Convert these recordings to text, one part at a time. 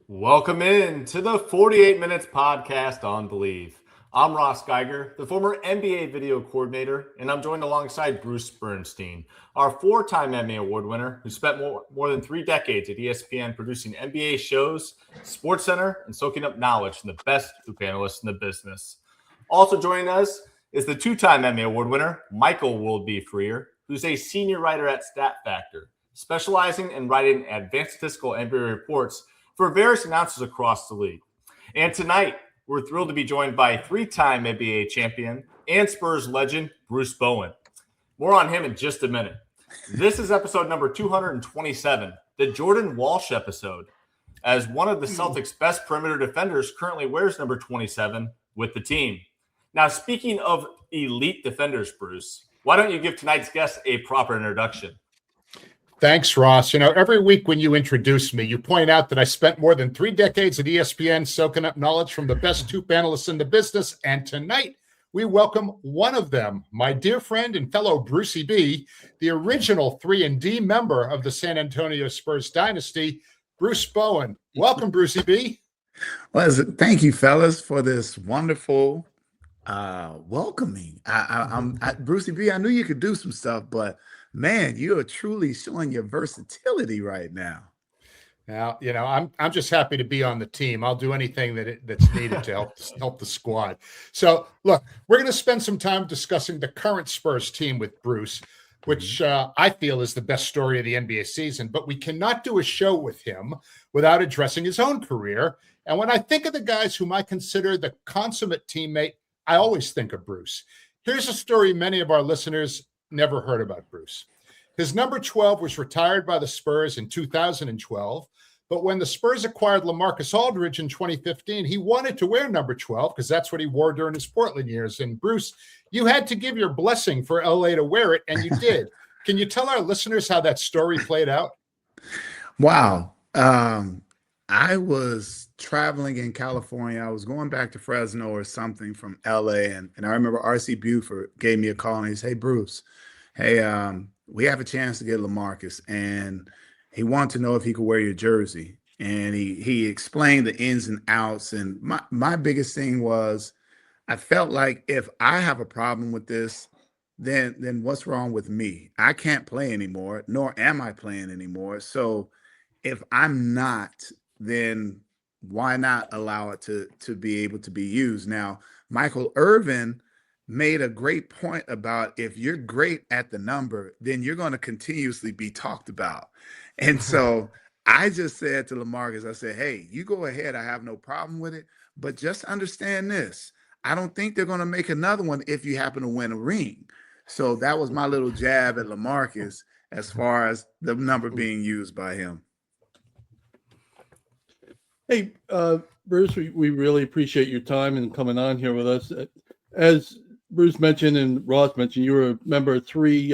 Welcome in to the 48 Minutes podcast on Believe. I'm Ross Geiger, the former NBA video coordinator, and I'm joined alongside Bruce Bernstein, our four-time Emmy Award winner who spent more than 3 decades at ESPN producing NBA shows, SportsCenter, and soaking up knowledge from the best hoop analysts in the business. Also joining us is the two-time Emmy Award winner, Michael Willoughby Freer, who's a senior writer at Stat Factor, specializing in writing advanced statistical NBA reports for various announcers across the league. And tonight, we're thrilled to be joined by three-time NBA champion and Spurs legend, Bruce Bowen. More on him in just a minute. This is episode number 227, the Jordan Walsh episode, as one of the Celtics' best perimeter defenders currently wears number 27 with the team. Now, speaking of elite defenders, Bruce, why don't you give tonight's guest a proper introduction? Thanks, Ross. Every week when you introduce me, you point out that I spent more than 3 decades at ESPN soaking up knowledge from the best hoop analysts in the business. And tonight, we welcome one of them, my dear friend and fellow Brucie B, the original 3-and-D member of the San Antonio Spurs dynasty, Bruce Bowen. Welcome, Brucie B. Well, thank you, fellas, for this wonderful welcoming. Brucie B, I knew you could do some stuff, but man, you are truly showing your versatility right now. Now, I'm just happy to be on the team. I'll do anything that's needed to help the squad. So, look, we're going to spend some time discussing the current Spurs team with Bruce, which I feel is the best story of the NBA season. But we cannot do a show with him without addressing his own career. And when I think of the guys whom I consider the consummate teammate, I always think of Bruce. Here's a story many of our listeners never heard about Bruce. His number 12 was retired by the Spurs in 2012, but when the Spurs acquired LaMarcus Aldridge in 2015, he wanted to wear number 12 because that's what he wore during his Portland years. And Bruce, you had to give your blessing for LA to wear it, and you did. Can you tell our listeners how that story played out? Wow. I was traveling in California. I was going back to Fresno or something from LA. And I remember R.C. Buford gave me a call and he said, "Hey, Bruce, we have a chance to get LaMarcus." And he wanted to know if he could wear your jersey. And he explained the ins and outs. And my biggest thing was I felt like if I have a problem with this, then what's wrong with me? I can't play anymore, nor am I playing anymore. So if I'm not, then why not allow it to be able to be used? Now, Michael Irvin made a great point about if you're great at the number, then you're going to continuously be talked about. And so I just said to LaMarcus, I said, "Hey, you go ahead. I have no problem with it. But just understand this. I don't think they're going to make another one if you happen to win a ring." So that was my little jab at LaMarcus as far as the number being used by him. Hey, Bruce, we really appreciate your time and coming on here with us. As Bruce mentioned and Ross mentioned, you were a member of three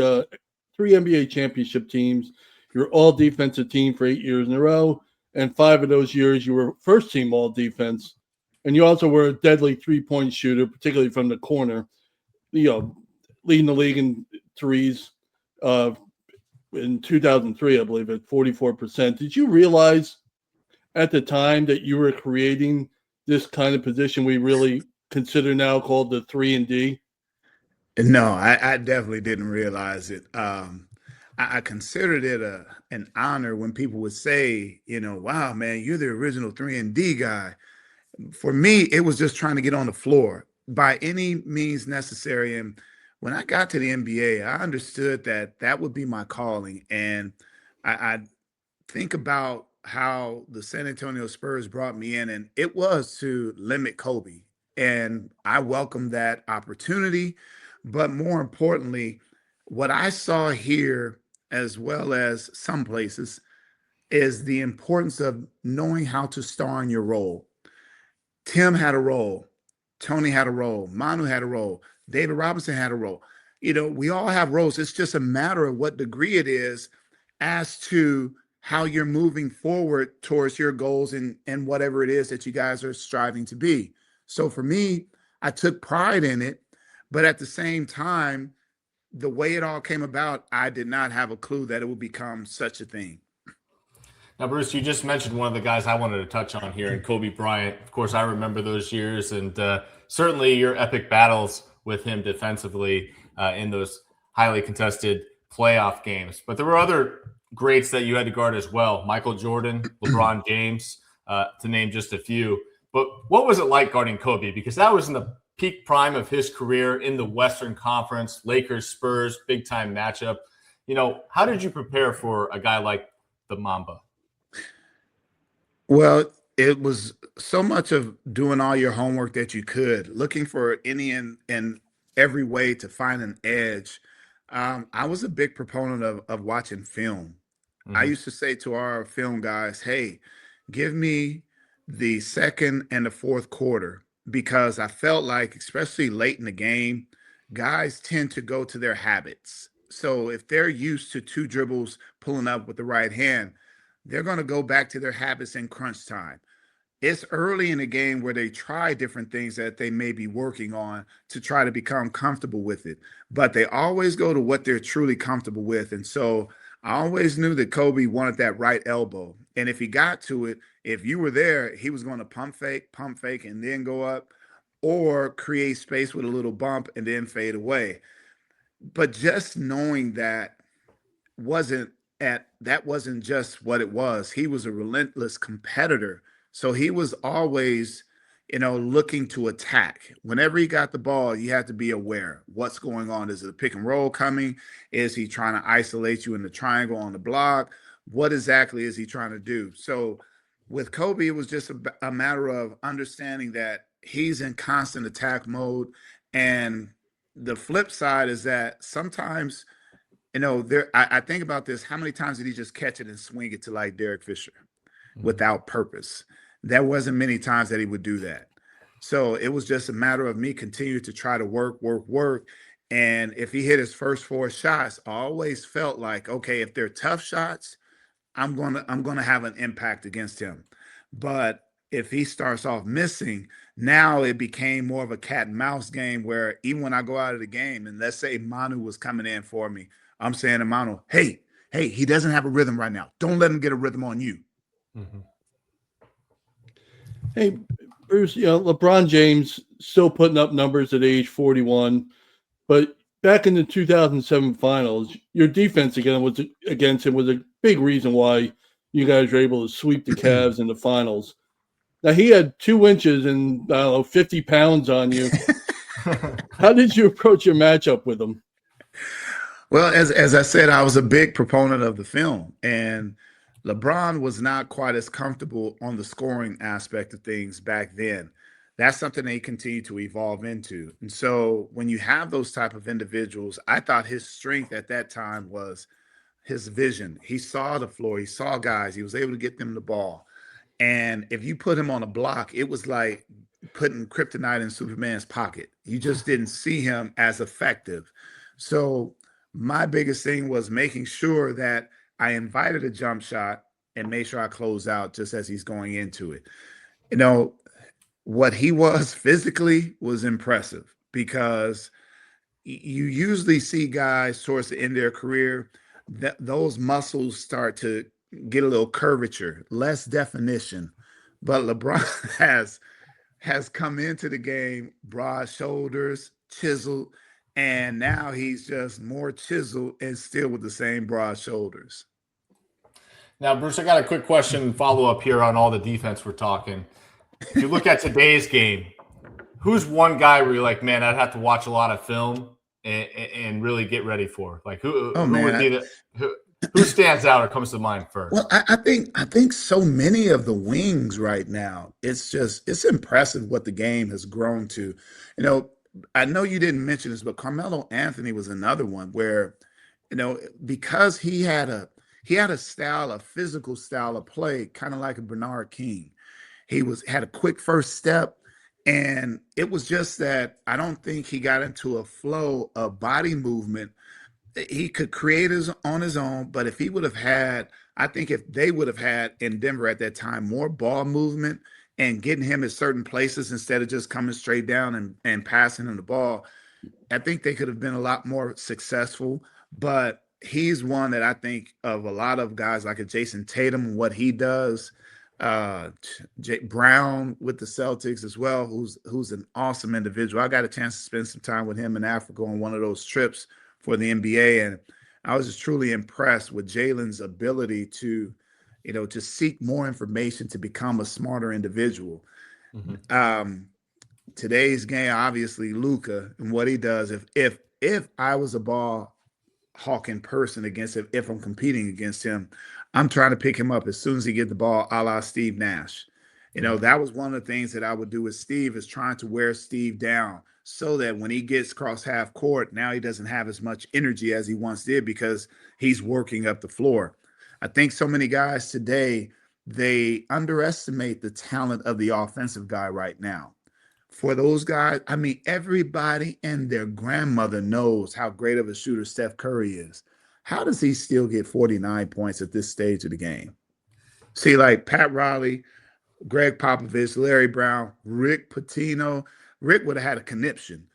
NBA championship teams. You were all defensive team for 8 years in a row, and 5 of those years you were first team all defense. And you also were a deadly 3-point shooter, particularly from the corner, leading the league in threes in 2003, I believe, at 44%. Did you realize at the time that you were creating this kind of position we really consider now called the 3-and-D? No, I definitely didn't realize it. I considered it an honor when people would say, "Wow, man, you're the original 3-and-D guy." For me, it was just trying to get on the floor by any means necessary. And when I got to the NBA, I understood that would be my calling. And I think about how the San Antonio Spurs brought me in, and it was to limit Kobe. And I welcomed that opportunity. But more importantly, what I saw here, as well as some places, is the importance of knowing how to star in your role. Tim had a role. Tony had a role. Manu had a role. David Robinson had a role. We all have roles. It's just a matter of what degree it is as to how you're moving forward towards your goals and whatever it is that you guys are striving to be. So for me, I took pride in it, but at the same time, the way it all came about, I did not have a clue that it would become such a thing. Now, Bruce, you just mentioned one of the guys I wanted to touch on here, and Kobe Bryant. Of course, I remember those years, and certainly your epic battles with him defensively in those highly contested playoff games. But there were other greats that you had to guard as well. Michael Jordan, LeBron James, to name just a few. But what was it like guarding Kobe? Because that was in the peak prime of his career in the Western Conference, Lakers, Spurs, big-time matchup. How did you prepare for a guy like the Mamba? Well, it was so much of doing all your homework that you could, looking for any and every way to find an edge. I was a big proponent of watching film. I used to say to our film guys, hey, give me the second and the fourth quarter, because I felt like, especially late in the game, guys tend to go to their habits. So if they're used to two dribbles pulling up with the right hand, they're going to go back to their habits in crunch time. It's early in the game where they try different things that they may be working on to try to become comfortable with it. But they always go to what they're truly comfortable with. And so I always knew that Kobe wanted that right elbow. And if he got to it, if you were there, he was going to pump fake, and then go up, or create space with a little bump and then fade away. But just knowing that wasn't just what it was. He was a relentless competitor. So he was always, looking to attack. Whenever he got the ball, you had to be aware what's going on. Is it a pick and roll coming? Is he trying to isolate you in the triangle on the block? What exactly is he trying to do? So with Kobe, it was just a matter of understanding that he's in constant attack mode. And the flip side is that sometimes, I think about this. How many times did he just catch it and swing it to like Derek Fisher without purpose? There wasn't many times that he would do that. So it was just a matter of me continuing to try to work. And if he hit his first four shots, I always felt like, okay, if they're tough shots, I'm gonna have an impact against him. But if he starts off missing, now it became more of a cat and mouse game where even when I go out of the game and let's say Manu was coming in for me, I'm saying to Manu, hey, he doesn't have a rhythm right now. Don't let him get a rhythm on you. Mm-hmm. Hey, Bruce, LeBron James still putting up numbers at age 41, but back in the 2007 finals, your defense against him was a big reason why you guys were able to sweep the Cavs in the finals. Now, he had 2 inches and, 50 pounds on you. How did you approach your matchup with him? Well, as I said, I was a big proponent of the film, and LeBron was not quite as comfortable on the scoring aspect of things back then. That's something that he continued to evolve into. And so when you have those type of individuals, I thought his strength at that time was his vision. He saw the floor, he saw guys, he was able to get them the ball. And if you put him on a block, it was like putting kryptonite in Superman's pocket. You just didn't see him as effective. So my biggest thing was making sure that I invited a jump shot and made sure I closed out just as he's going into it. What he was physically was impressive, because you usually see guys towards the end of their career, those muscles start to get a little curvature, less definition. But LeBron has come into the game, broad shoulders, chiseled, and now he's just more chiseled and still with the same broad shoulders. Now, Bruce, I got a quick question and follow up here on all the defense we're talking. If you look at today's game, who's one guy where you're like, man, I'd have to watch a lot of film and really get ready for? Like, who stands out or comes to mind first? Well, I think so many of the wings right now, it's impressive what the game has grown to. I know you didn't mention this, but Carmelo Anthony was another one where, because he had a physical style of play, kind of like a Bernard King. He had a quick first step, and it was just that I don't think he got into a flow of body movement. He could create on his own, but if they would have had in Denver at that time more ball movement and getting him at certain places instead of just coming straight down and passing him the ball, I think they could have been a lot more successful. But he's one that I think of a lot of guys like a Jason Tatum and what he does. Brown with the Celtics as well, who's an awesome individual. I got a chance to spend some time with him in Africa on one of those trips for the NBA, and I was just truly impressed with Jaylen's ability to, to seek more information to become a smarter individual. Today's game, obviously, Luka and what he does. If I was a ball hawking person against him, if I'm competing against him, I'm trying to pick him up as soon as he get the ball, a la Steve Nash. That was one of the things that I would do with Steve, is trying to wear Steve down so that when he gets across half court, now he doesn't have as much energy as he once did because he's working up the floor. I think so many guys today, they underestimate the talent of the offensive guy right now. For those guys, I mean, everybody and their grandmother knows how great of a shooter Steph Curry is. How does he still get 49 points at this stage of the game? See, like Pat Riley, Gregg Popovich, Larry Brown, Rick Pitino. Rick would have had a conniption.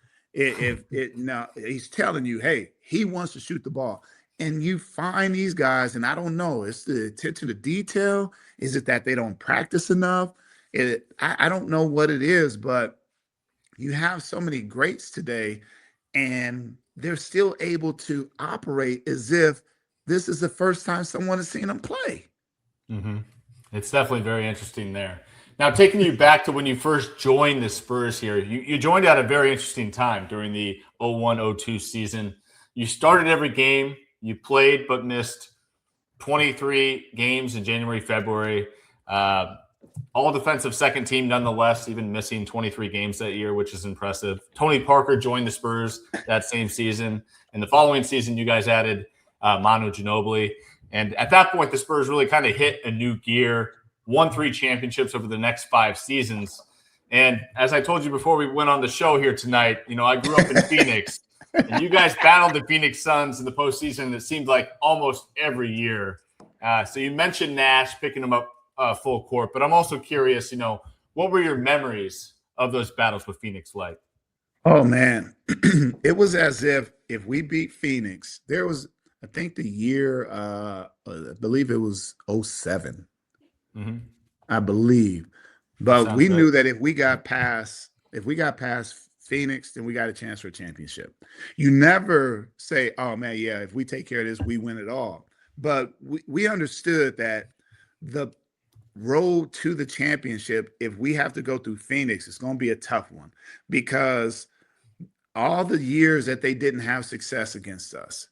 Now he's telling you, hey, he wants to shoot the ball. And you find these guys, and I don't know, it's the attention to detail. Is it that they don't practice enough? I don't know what it is, but you have so many greats today, and they're still able to operate as if this is the first time someone has seen them play. It's definitely very interesting there. Now, taking you back to when you first joined the Spurs here, you joined at a very interesting time during the 01-02 season. You started every game. You played but missed 23 games in January, February. All defensive second team nonetheless, even missing 23 games that year, which is impressive. Tony Parker joined the Spurs that same season. And the following season, you guys added Manu Ginobili. And at that point, the Spurs really kind of hit a new gear, won 3 championships over the next 5 seasons. And as I told you before we went on the show here tonight, I grew up in Phoenix. And you guys battled the Phoenix Suns in the postseason, it seemed like almost every year. So you mentioned Nash picking him up full court, but I'm also curious, what were your memories of those battles with Phoenix like? Oh, man. It was as if we beat Phoenix, there was, I think the year, I believe it was 07. I believe. But we knew that if we got past Phoenix, then we got a chance for a championship. You never say, oh, man, yeah, if we take care of this, we win it all. But we understood that the road to the championship, if we have to go through Phoenix, it's going to be a tough one, because all the years that they didn't have success against us,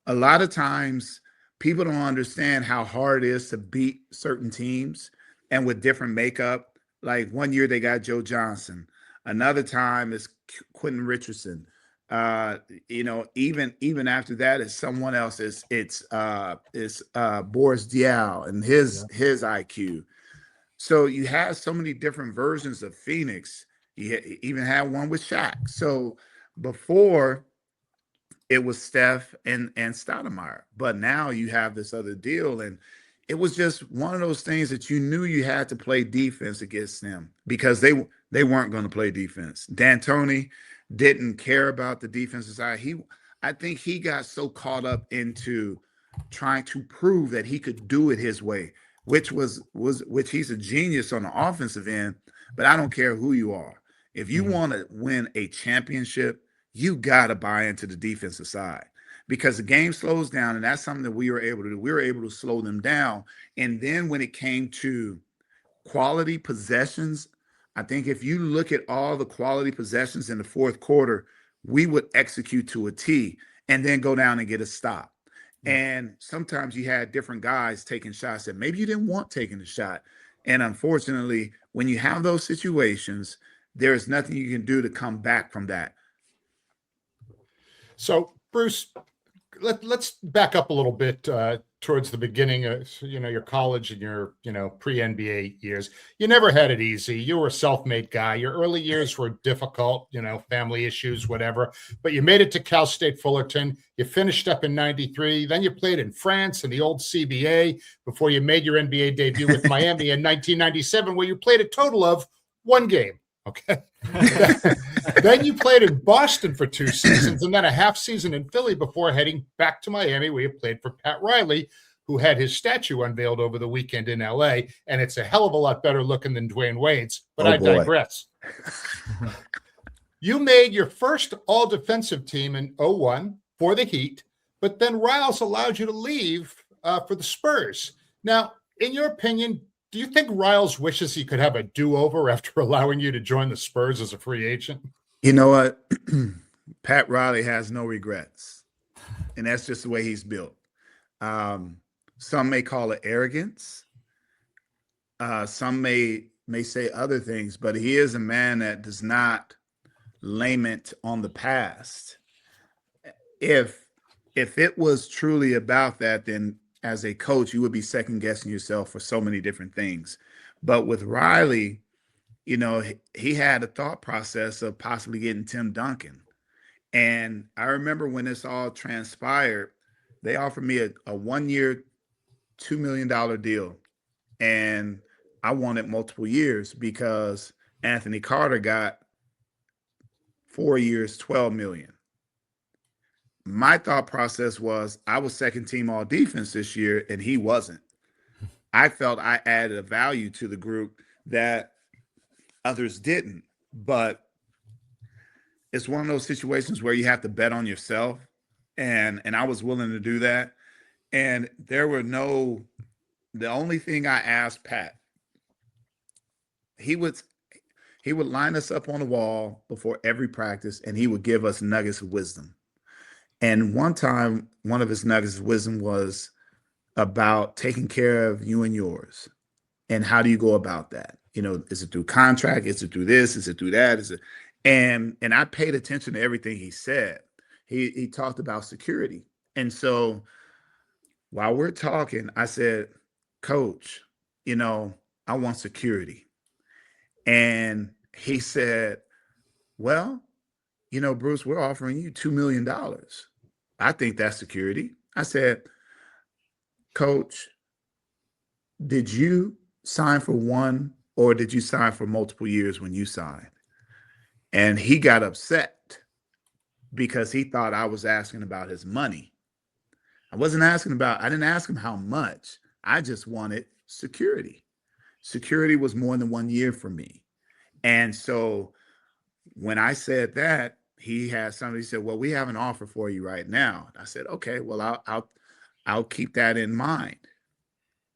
a lot of times people don't understand how hard it is to beat certain teams and with different makeup. Like one year they got Joe Johnson. Another time it's Quentin Richardson. Even after that, it's someone else. It's Boris Diaw and his IQ. So you have so many different versions of Phoenix. You even had one with Shaq. So before it was Steph and Stoudemire, but now you have this other deal, and it was just one of those things that you knew you had to play defense against them, because they weren't going to play defense. D'Antoni didn't care about the defensive side. I think he got so caught up into trying to prove that he could do it his way, which he's a genius on the offensive end. But I don't care who you are. If you want to win a championship, you got to buy into the defensive side, because the game slows down, and that's something that we were able to do. We were able to slow them down. And then when it came to quality possessions, I think if you look at all the quality possessions in the fourth quarter, we would execute to a T and then go down and get a stop. And sometimes you had different guys taking shots that maybe you didn't want taking the shot. And unfortunately, when you have those situations, there's nothing you can do to come back from that. So, Bruce, let's back up a little bit towards the beginning of, your college and your, pre-NBA years. You never had it easy. You were a self-made guy. Your early years were difficult, family issues, whatever, but you made it to Cal State Fullerton. You finished up in 93. Then you played in France in the old CBA before you made your NBA debut with Miami in 1997, where you played a total of 1 game. Okay. Then you played in Boston for 2 seasons and then a half season in Philly before heading back to Miami, where you played for Pat Riley, who had his statue unveiled over the weekend in LA. And it's a hell of a lot better looking than Dwayne Wade's, but I digress. You made your first all-defensive team in 2001 for the Heat, but then Riles allowed you to leave for the Spurs. Now, in your opinion, do you think Riles wishes he could have a do-over after allowing you to join the Spurs as a free agent? You know what? Pat Riley has no regrets, and that's just the way he's built. Some may call it arrogance. Some may say other things, but he is a man that does not lament on the past. If it was truly about that, then as a coach, you would be second guessing yourself for so many different things. But with Riley, you know, he had a thought process of possibly getting Tim Duncan. And I remember when this all transpired, they offered me a 1-year, $2 million deal. And I wanted multiple years because Anthony Carter got 4 years, $12 million. My thought process was I was second team all defense this year and he wasn't. I felt I added a value to the group that others didn't. But it's one of those situations where you have to bet on yourself. And I was willing to do that. And the only thing I asked Pat, he would line us up on the wall before every practice and he would give us nuggets of wisdom. And one time, one of his nuggets of wisdom was about taking care of you and yours. And how do you go about that? You know, is it through contract? Is it through this? Is it through that? And I paid attention to everything he said. He talked about security. And so while we're talking, I said, Coach, you know, I want security. And he said, well, you know, Bruce, we're offering you $2 million. I think that's security. I said, Coach, did you sign for one or did you sign for multiple years when you signed? And he got upset because he thought I was asking about his money. I didn't ask him how much. I just wanted security. Security was more than 1 year for me. And so when I said that, he said, well, we have an offer for you right now. I said, okay, well, I'll keep that in mind,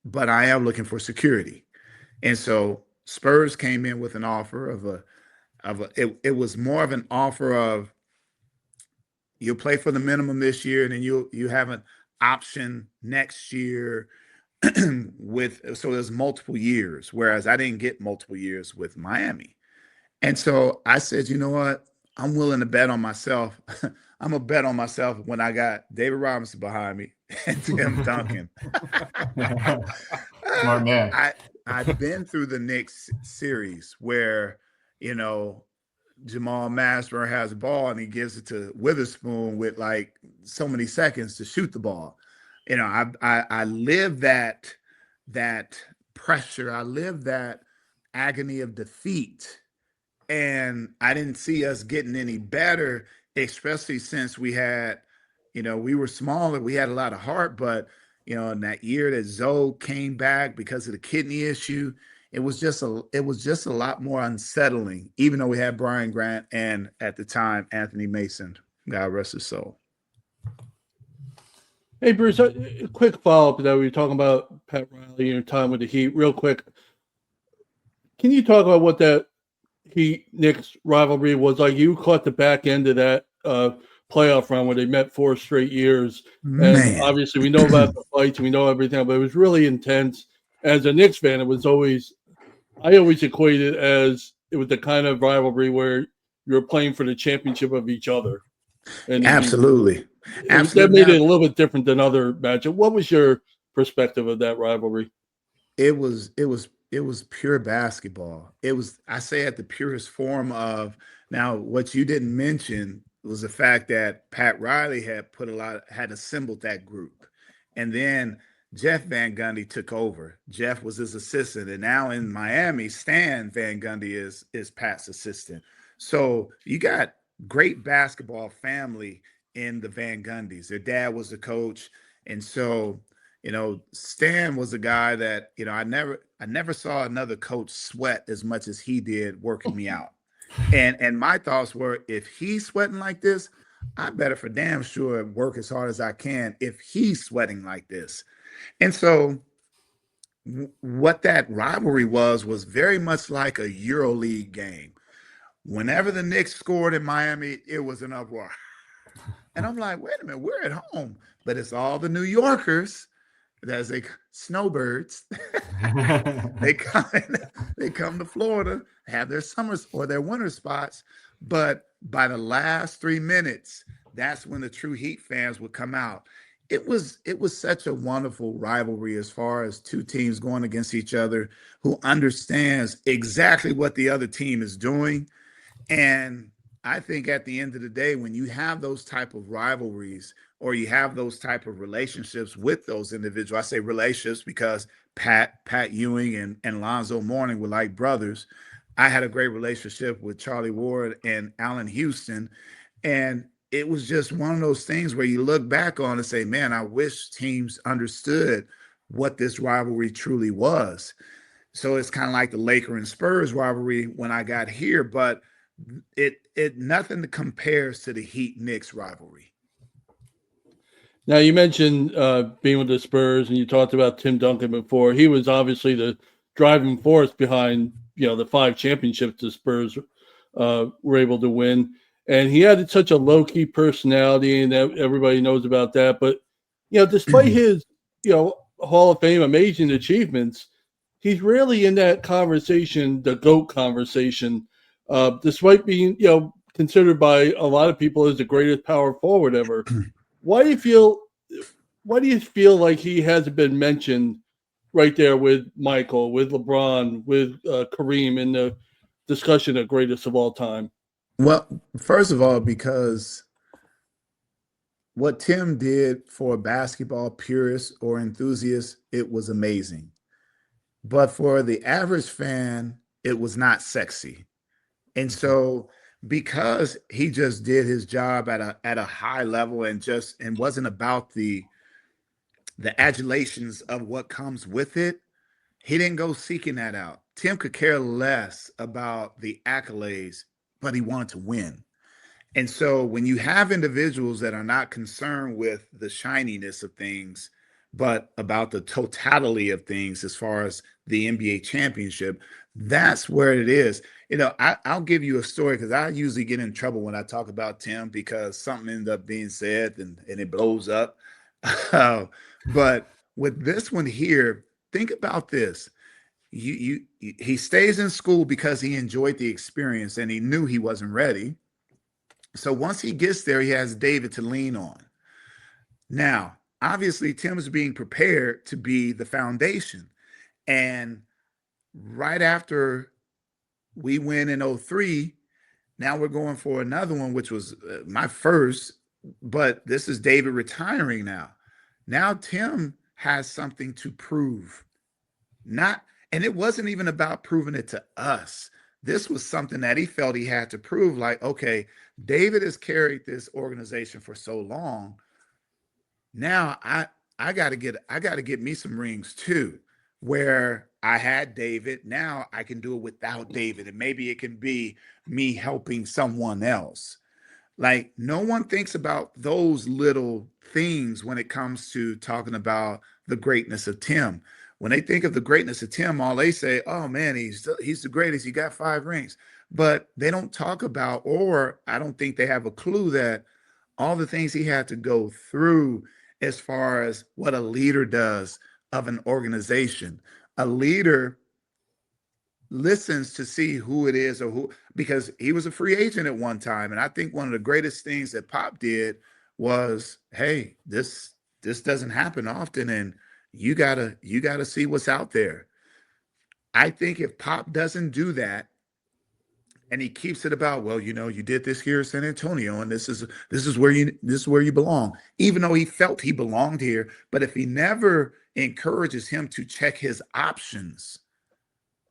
but I am looking for security. And so Spurs came in with an offer it was more of an offer of you'll play for the minimum this year and then you have an option next year so there's multiple years, whereas I didn't get multiple years with Miami. And so I said, you know what? I'm willing to bet on myself. I'm going to bet on myself when I got David Robinson behind me and Tim Duncan. Smart man. I've been through the Knicks series where, you know, Jamal Mashburn has a ball and he gives it to Witherspoon with like so many seconds to shoot the ball. You know, I live that pressure. I live that agony of defeat. And I didn't see us getting any better, especially since we had, you know, we were smaller. We had a lot of heart, but, you know, in that year that Zoe came back because of the kidney issue, it was just a lot more unsettling, even though we had Brian Grant and at the time, Anthony Mason, God rest his soul. Hey, Bruce, a quick follow-up to that. We were talking about Pat Riley and your time with the Heat. Real quick, can you talk about what that Heat-Knicks rivalry was like? You caught the back end of that playoff run where they met 4 straight years. Man. And obviously we know about the fights, we know everything, but it was really intense. As a Knicks fan, I always equated it as it was the kind of rivalry where you were playing for the championship of each other. And Absolutely. That made it a little bit different than other matchups. What was your perspective of that rivalry? It was pure basketball. It was, I say, at the purest form of. Now, what you didn't mention was the fact that Pat Riley had assembled that group. And then Jeff Van Gundy took over. Jeff was his assistant. And now in Miami, Stan Van Gundy is Pat's assistant. So you got great basketball family in the Van Gundys. Their dad was the coach. And so, Stan was a guy that, I never saw another coach sweat as much as he did working me out. And my thoughts were, if he's sweating like this, I better for damn sure work as hard as I can if he's sweating like this. And so what that rivalry was very much like a EuroLeague game. Whenever the Knicks scored in Miami, it was an uproar. And I'm like, wait a minute, we're at home. But it's all the New Yorkers, as they snowbirds. they come to Florida, have their summers or their winter spots. But by the last 3 minutes, that's when the true Heat fans would come out. It was such a wonderful rivalry as far as two teams going against each other who understands exactly what the other team is doing. And I think at the end of the day, when you have those type of rivalries or you have those type of relationships with those individuals, I say relationships because Pat Ewing and Lonzo Mourning were like brothers. I had a great relationship with Charlie Ward and Allen Houston. And it was just one of those things where you look back on and say, man, I wish teams understood what this rivalry truly was. So it's kind of like the Laker and Spurs rivalry when I got here, but it nothing compares to the Heat Knicks rivalry. Now, you mentioned being with the Spurs, and you talked about Tim Duncan before. He was obviously the driving force behind, the 5 championships the Spurs were able to win. And he had such a low-key personality, and everybody knows about that. But, despite his, Hall of Fame amazing achievements, he's really in that conversation, the GOAT conversation, despite being, considered by a lot of people as the greatest power forward ever. Why do you feel like he hasn't been mentioned right there with Michael, with LeBron, with Kareem in the discussion of greatest of all time? Well, first of all, because what Tim did for a basketball purist or enthusiast, it was amazing. But for the average fan, it was not sexy. And so because he just did his job at a high level and wasn't about the adulations of what comes with it, he didn't go seeking that out. Tim could care less about the accolades, but he wanted to win. And so when you have individuals that are not concerned with the shininess of things, but about the totality of things as far as the NBA championship, that's where it is. I'll give you a story because I usually get in trouble when I talk about Tim because something ends up being said and it blows up. But with this one here, think about this. He stays in school because he enjoyed the experience and he knew he wasn't ready. So once he gets there, he has David to lean on. Now, obviously, Tim is being prepared to be the foundation. And right after we win in 2003, now we're going for another one, which was my first, but this is David retiring now. Now Tim has something to prove. And it wasn't even about proving it to us. This was something that he felt he had to prove, like, okay, David has carried this organization for so long. Now I gotta get me some rings too, where I had David. Now I can do it without David, and maybe it can be me helping someone else. Like, no one thinks about those little things when it comes to talking about the greatness of Tim. When they think of the greatness of Tim, all they say, oh man, he's the greatest. He got 5 rings. But they don't talk about, or I don't think they have a clue that all the things he had to go through as far as what a leader does of an organization. A leader listens to see who it is because he was a free agent at one time. And I think one of the greatest things that Pop did was, hey, this doesn't happen often. And you gotta see what's out there. I think if Pop doesn't do that and he keeps it about, well, you did this here in San Antonio, and this is where you belong, even though he felt he belonged here. But if he never encourages him to check his options,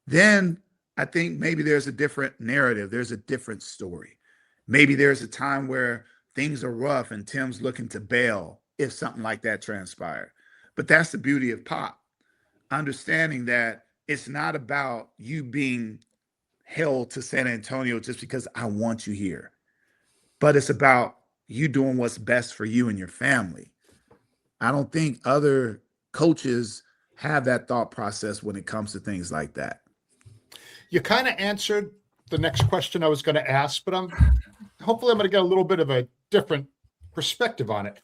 then I think maybe there's a different narrative. There's a different story. Maybe there's a time where things are rough and Tim's looking to bail if something like that transpired. But that's the beauty of Pop, understanding that it's not about you being held to San Antonio just because I want you here, but it's about you doing what's best for you and your family. I don't think other coaches have that thought process when it comes to things like that. You kind of answered the next question I was going to ask, but hopefully I'm going to get a little bit of a different perspective on it.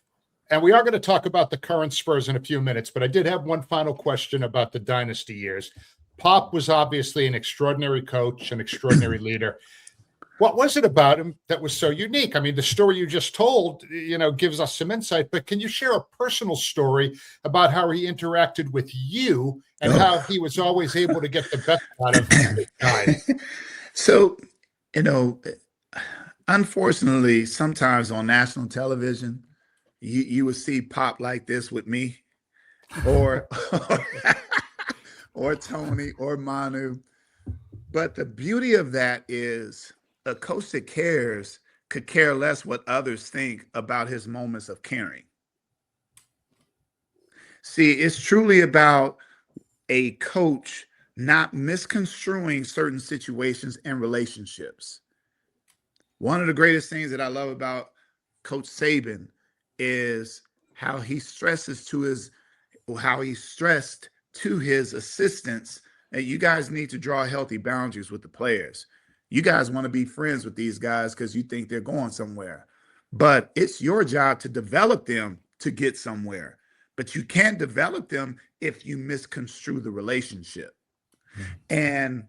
And we are going to talk about the current Spurs in a few minutes, but I did have one final question about the dynasty years. Pop was obviously an extraordinary coach, an extraordinary leader. What was it about him that was so unique? I mean, the story you just told, gives us some insight, but can you share a personal story about how he interacted with you and how he was always able to get the best out of his guys? So, unfortunately, sometimes on national television, you would see Pop like this with me or or Tony or Manu. But the beauty of that is a coach that cares could care less what others think about his moments of caring. See, it's truly about a coach not misconstruing certain situations and relationships. One of the greatest things that I love about Coach Saban is how he stressed to his assistants that you guys need to draw healthy boundaries with the players. You guys want to be friends with these guys because you think they're going somewhere. But it's your job to develop them to get somewhere. But you can't develop them if you misconstrue the relationship. And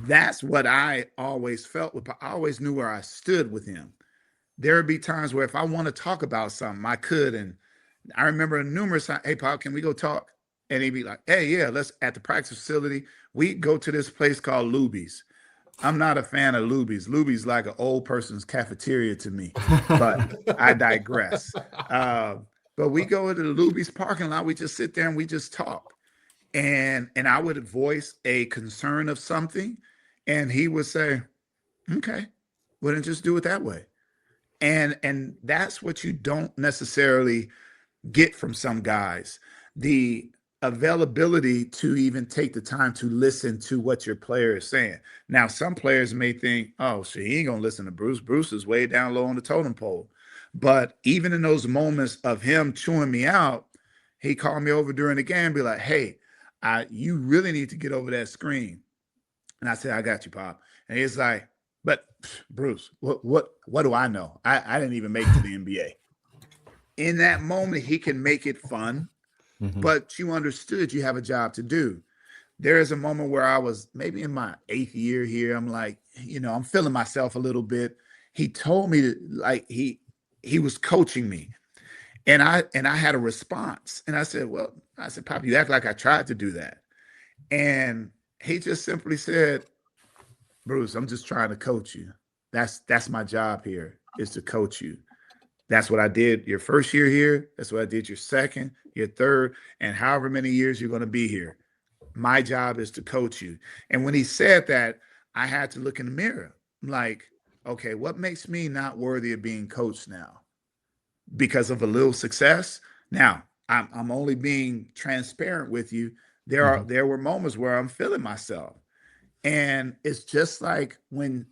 that's what I always felt with. I always knew where I stood with him. There would be times where if I want to talk about something, I could. And I remember numerous times, hey, Pop, can we go talk? And he'd be like, hey, yeah, let's at the practice facility. We go to this place called Luby's. I'm not a fan of Luby's. Luby's like an old person's cafeteria to me, but I digress. But we go to the Luby's parking lot. We just sit there and we just talk. And I would voice a concern of something, and he would say, okay, well, then just do it that way. And that's what you don't necessarily get from some guys. The availability to even take the time to listen to what your player is saying. Now, some players may think, oh, shit, he ain't going to listen to Bruce. Bruce is way down low on the totem pole. But even in those moments of him chewing me out, he called me over during the game and be like, hey, you really need to get over that screen. And I said, I got you, Pop. And he's like, but Bruce, what do I know? I didn't even make it to the NBA. In that moment, he can make it fun. But you understood you have a job to do. There is a moment where I was maybe in my 8th year here. I'm like, I'm feeling myself a little bit. He told me that, like, he was coaching me. And I had a response. And I said, Pop, you act like I tried to do that. And he just simply said, Bruce, I'm just trying to coach you. That's my job here, is to coach you. That's what I did your first year here. That's what I did your second, your third, and however many years you're going to be here. My job is to coach you. And when he said that, I had to look in the mirror. I'm like, okay, what makes me not worthy of being coached now? Because of a little success? Now, I'm only being transparent with you. There were moments where I'm feeling myself. And it's just like when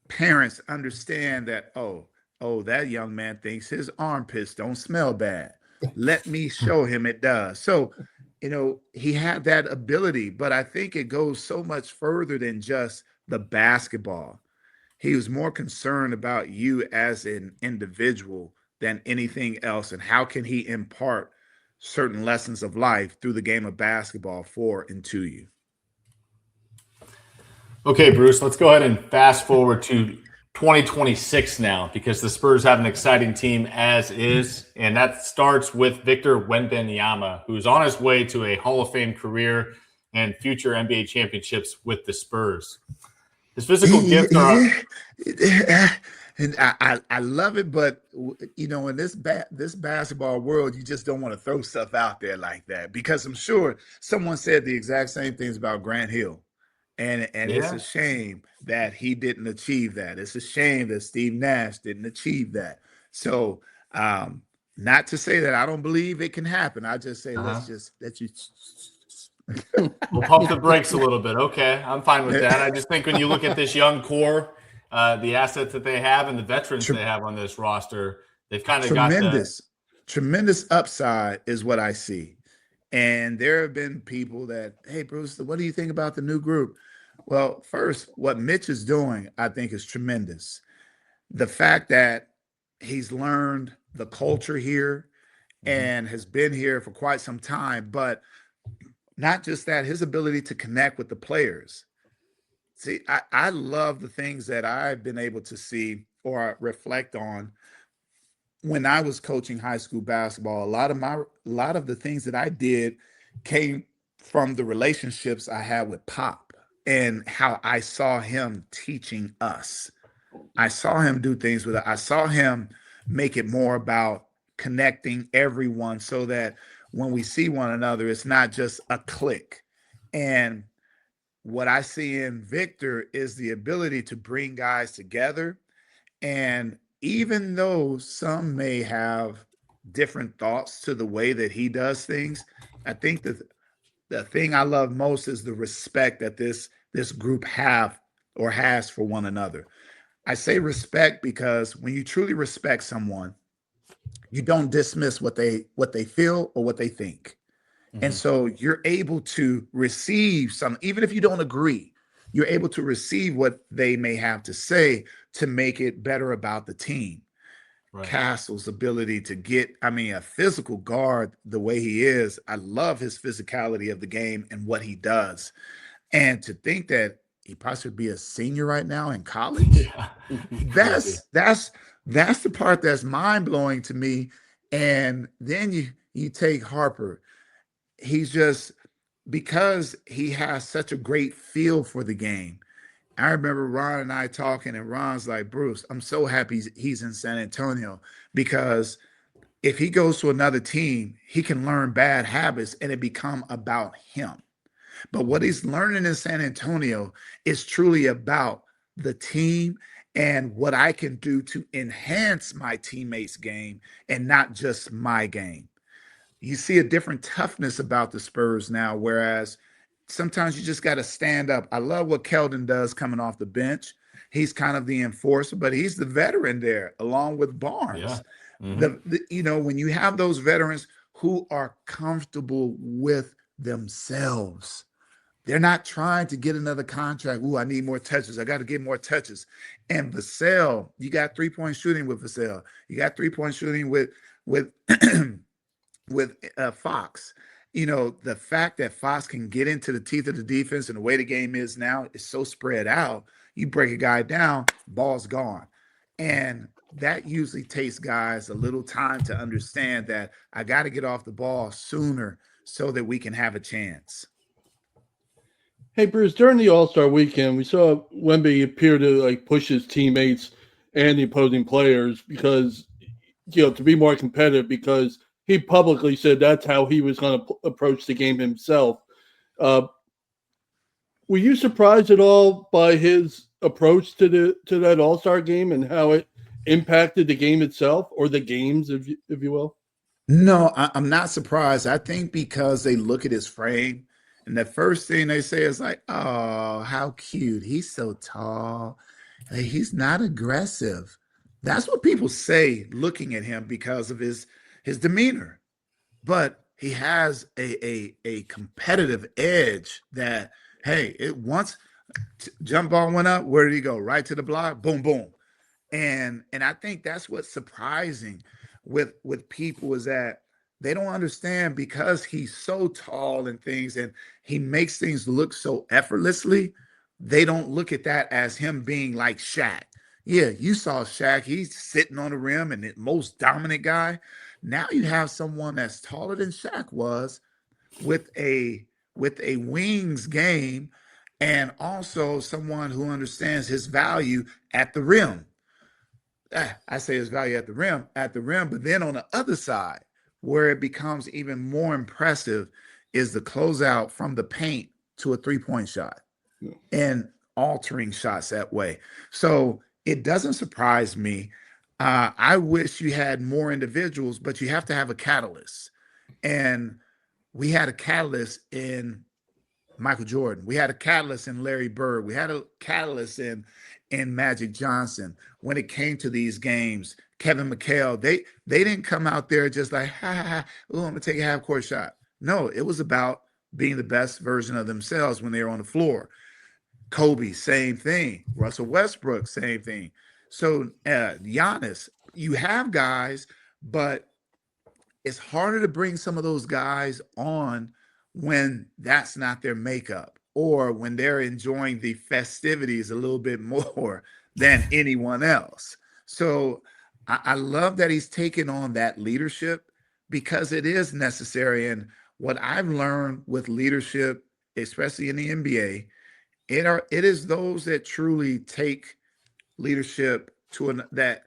parents understand that, oh, that young man thinks his armpits don't smell bad. Let me show him it does. So, he had that ability, but I think it goes so much further than just the basketball. He was more concerned about you as an individual than anything else. And how can he impart certain lessons of life through the game of basketball for and to you? Okay, Bruce, let's go ahead and fast forward to 2026 now, because the Spurs have an exciting team as is, and that starts with Victor Wembanyama, who's on his way to a Hall of Fame career and future NBA championships with the Spurs. His physical gifts are... And I love it, but in this basketball world, you just don't want to throw stuff out there like that, because I'm sure someone said the exact same things about Grant Hill. And it's a shame that he didn't achieve that. It's a shame that Steve Nash didn't achieve that. So not to say that I don't believe it can happen. I just say let you We'll pump the brakes a little bit. Okay, I'm fine with that. I just think when you look at this young core, the assets that they have and the veterans they have on this roster, they've kind of got tremendous upside is what I see. And there have been people that, hey, Bruce, what do you think about the new group? Well, first, what Mitch is doing, I think, is tremendous. The fact that he's learned the culture here and has been here for quite some time, but not just that, his ability to connect with the players. See, I love the things that I've been able to see or reflect on when I was coaching high school basketball. A lot of the things that I did came from the relationships I had with Pop and how I saw him teaching us. I saw him do things with it. I saw him make it more about connecting everyone so that when we see one another, it's not just a clique. And what I see in Victor is the ability to bring guys together. And even though some may have different thoughts to the way that he does things, I think that the thing I love most is the respect that this group have or has for one another. I say respect because when you truly respect someone, you don't dismiss what they feel or what they think. And so you're able to receive some, even if you don't agree, you're able to receive what they may have to say to make it better about the team. Right. Castle's ability to get, a physical guard the way he is. I love his physicality of the game and what he does. And to think that he probably should be a senior right now in college, that's the part that's mind-blowing to me. And then you take Harper. He's just, because he has such a great feel for the game. I remember Ron and I talking, and Ron's like, Bruce, I'm so happy he's in San Antonio, because if he goes to another team, he can learn bad habits and it become about him. But what he's learning in San Antonio is truly about the team and what I can do to enhance my teammates' game and not just my game. You see a different toughness about the Spurs now, whereas sometimes you just got to stand up. I love what Keldon does coming off the bench. He's kind of the enforcer, but he's the veteran there along with Barnes. Yeah. When you have those veterans who are comfortable with themselves, they're not trying to get another contract. Ooh, I need more touches. I got to get more touches. And Vassell, you got 3-point shooting with Vassell. You got 3-point shooting with Fox. The fact that Fox can get into the teeth of the defense and the way the game is now is so spread out. You break a guy down, ball's gone. And that usually takes guys a little time to understand that I got to get off the ball sooner so that we can have a chance. Hey, Bruce, during the All-Star weekend, we saw Wemby appear to push his teammates and the opposing players because, to be more competitive, because he publicly said that's how he was going to approach the game himself. Were you surprised at all by his approach to that All-Star game and how it impacted the game itself, or the games, if you will? No, I'm not surprised. I think because they look at his frame, and the first thing they say is like, oh, how cute. He's so tall. He's not aggressive. That's what people say looking at him because of his demeanor. But he has a competitive edge that, hey, jump ball went up, where did he go? Right to the block, boom, boom. And I think that's what's surprising with people is that they don't understand, because he's so tall and things, and he makes things look so effortlessly. They don't look at that as him being like Shaq. Yeah, you saw Shaq. He's sitting on the rim and the most dominant guy. Now you have someone that's taller than Shaq was, with a wings game, and also someone who understands his value at the rim. I say his value at the rim, but then on the other side, where it becomes even more impressive, is the closeout from the paint to a 3-point shot. and altering shots that way. So it doesn't surprise me. I wish you had more individuals, but you have to have a catalyst. And we had a catalyst in Michael Jordan. We had a catalyst in Larry Bird. We had a catalyst in Magic Johnson. When it came to these games, Kevin McHale, they didn't come out there just like, ha, ha, ha, ooh, I'm going to take a half-court shot. No, it was about being the best version of themselves when they were on the floor. Kobe, same thing. Russell Westbrook, same thing. So Giannis, you have guys, but it's harder to bring some of those guys on when that's not their makeup, or when they're enjoying the festivities a little bit more than anyone else. So I love that he's taken on that leadership, because it is necessary. And what I've learned with leadership, especially in the NBA, it is those that truly take leadership that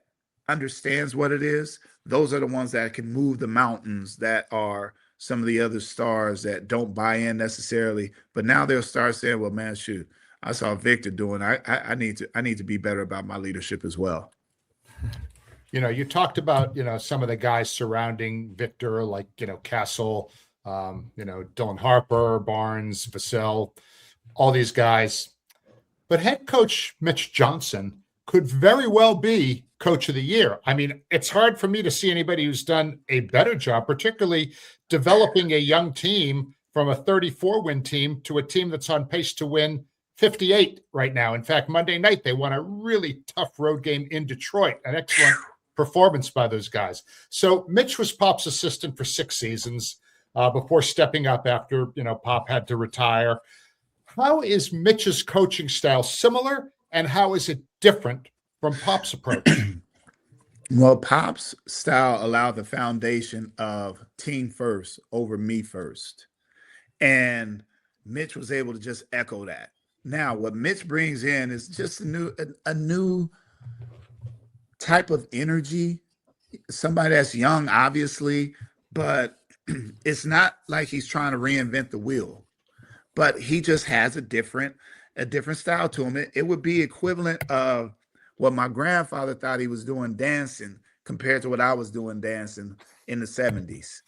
understands what it is. Those are the ones that can move the mountains, that are some of the other stars that don't buy in necessarily, but now they'll start saying, well, man, shoot, I saw Victor doing, I need to be better about my leadership as well. You talked about, some of the guys surrounding Victor, like, Castle, Dylan Harper, Barnes, Vassell, all these guys. But head coach Mitch Johnson could very well be coach of the year. I mean, it's hard for me to see anybody who's done a better job, particularly developing a young team from a 34-win team to a team that's on pace to win 58 right now. In fact, Monday night, they won a really tough road game in Detroit, an excellent performance by those guys. So Mitch was Pop's assistant for 6 seasons before stepping up after, Pop had to retire. How is Mitch's coaching style similar, and how is it different from Pop's approach? Well, Pop's style allowed the foundation of team first over me first. And Mitch was able to just echo that. Now, what Mitch brings in is just a new type of energy. Somebody that's young, obviously, but it's not like he's trying to reinvent the wheel. But he just has a different style to him. It would be equivalent of what my grandfather thought he was doing dancing compared to what I was doing dancing in the 70s.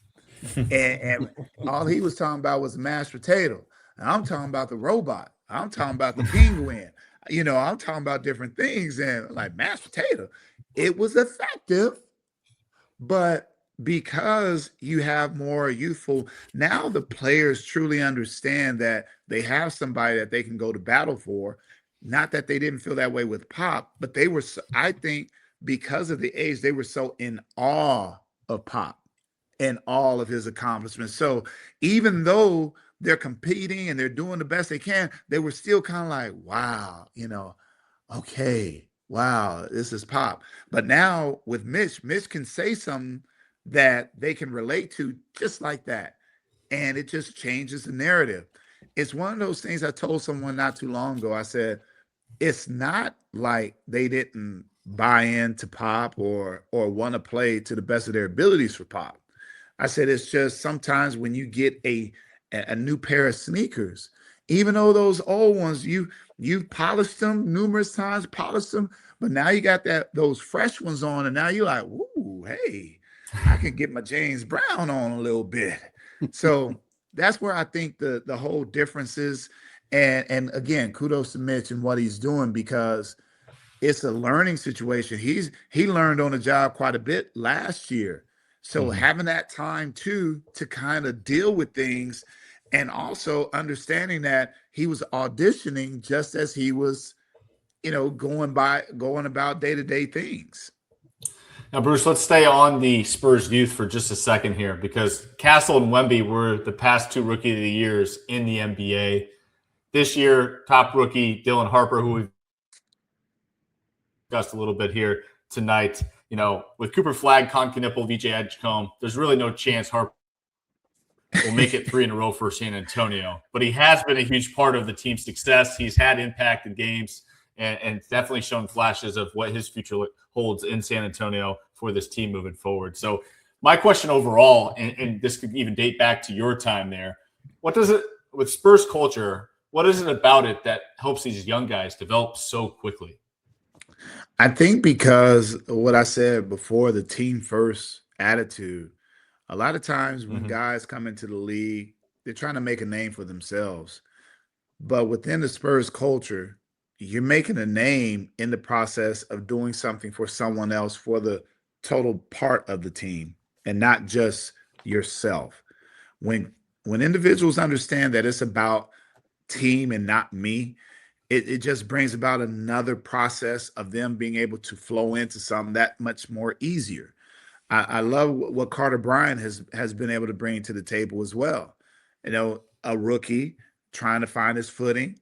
and all he was talking about was mashed potato. And I'm talking about the robot. I'm talking about the penguin. I'm talking about different things. And like mashed potato, it was effective, but because you have more youthful, now the players truly understand that they have somebody that they can go to battle for. Not that they didn't feel that way with Pop, but they were, I think, because of the age, they were so in awe of Pop and all of his accomplishments. So even though they're competing and they're doing the best they can, they were still kind of like, wow, okay, wow, this is Pop. But now with Mitch can say something that they can relate to just like that. And it just changes the narrative. It's one of those things I told someone not too long ago. I said, it's not like they didn't buy into Pop or want to play to the best of their abilities for Pop. I said, it's just sometimes when you get a new pair of sneakers, even though those old ones, you've polished them numerous times, but now you got those fresh ones on, and now you're like, ooh, hey, I can get my James Brown on a little bit. So that's where I think the whole difference is. And again, kudos to Mitch and what he's doing, because it's a learning situation. He learned on the job quite a bit last year. So having that time too to kind of deal with things, and also understanding that he was auditioning just as he was, going about day-to-day things. Now, Bruce, let's stay on the Spurs youth for just a second here, because Castle and Wemby were the past 2 Rookie of the Years in the NBA. This year, top rookie Dylan Harper, who we've discussed a little bit here tonight. With Cooper Flagg, Nipple, VJ Edgecombe, there's really no chance Harper will make it 3 in a row for San Antonio. But he has been a huge part of the team's success. He's had impact in games and definitely shown flashes of what his future holds in San Antonio for this team moving forward. So my question overall, and this could even date back to your time there, what does it, with Spurs culture, What is it about it that helps these young guys develop so quickly? I think because what I said before, the team first attitude. A lot of times when Hmm. guys come into the league, they're trying to make a name for themselves. But within the Spurs culture, you're making a name in the process of doing something for someone else for the total part of the team and not just yourself. When when individuals understand that it's about team and not me, it just brings about another process of them being able to flow into something that much more easier. I love what Carter Bryant has been able to bring to the table as well. A rookie trying to find his footing